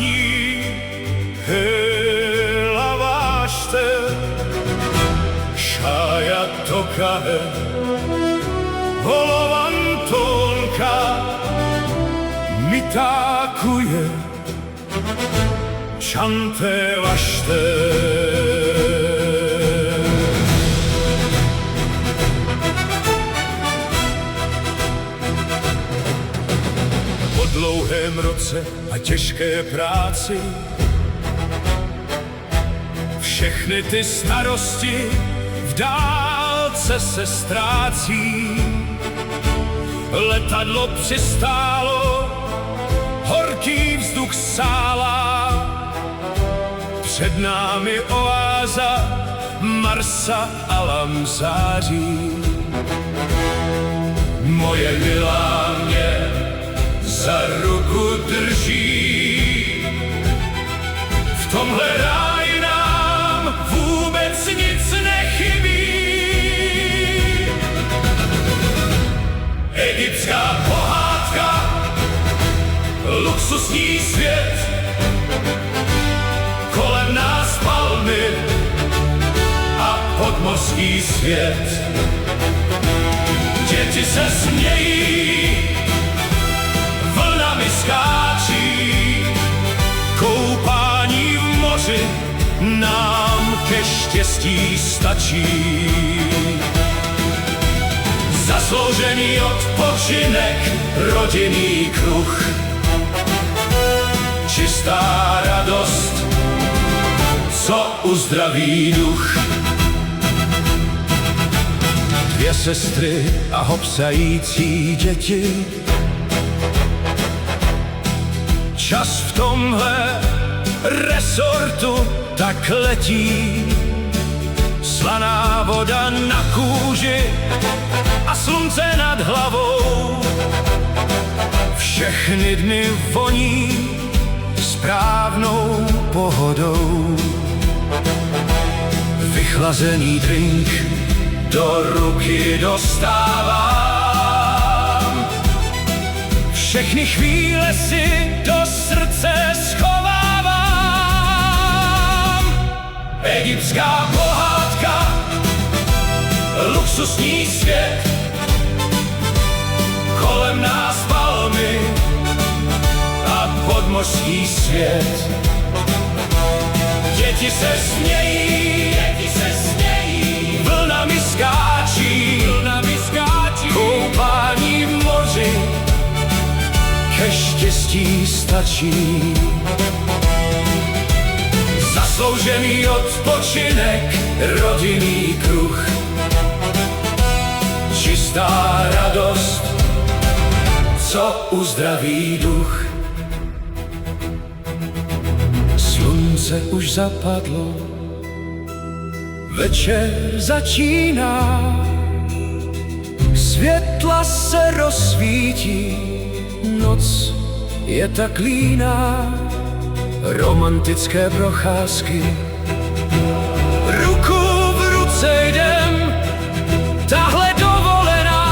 vášní. Hela vášte, šája tokahe, volovantonka mi takuje, čante vašte. Po dlouhém roce a těžké práci všechny ty starosti v dálce se ztrácí. Letadlo přistálo, horký vzduch sála, před námi oáza Marsa Alam září. Moje milá mě za ruku drží, v tomhle ráji nám vůbec nic nechybí. Egyptská pohádka, luxusní svět, kolem nás palmy a podmořský svět. Děti se smějí, vlnami skáčí, koupání v moři nám ke štěstí stačí. Zasloužený odpočinek, rodinný kruh, čistá radost, co uzdraví duch. Dvě sestry a hopsající děti, čas v tomhle resortu tak letí. Slaná voda na kůži a slunce nad hlavou, všechny dny voní správnou pohodou. Vychlazený drink do ruky dostávám, všechny chvíle si do srdce schovávám. Egyptská pohádka, luxusní svět, kolem nás palmy a podmořský svět. Děti se smějí, vlnami skáčí, koupání v moři ke štěstí stačí. Zasloužený odpočinek, rodinný kruh, čistá radost, co uzdraví duch. Slunce už zapadlo, večer začíná, světla se rozsvítí, noc je tak líná. Romantické procházky, ruku v ruce jdem, tahle dovolená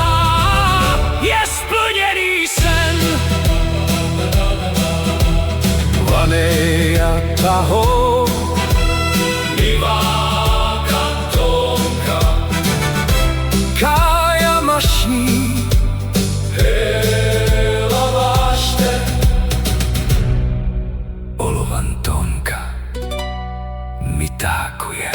je splněný sen. Vany a taho, Iváka, Tonka, Kája mašní, Hela vášte, Olovantonka mi tákuje.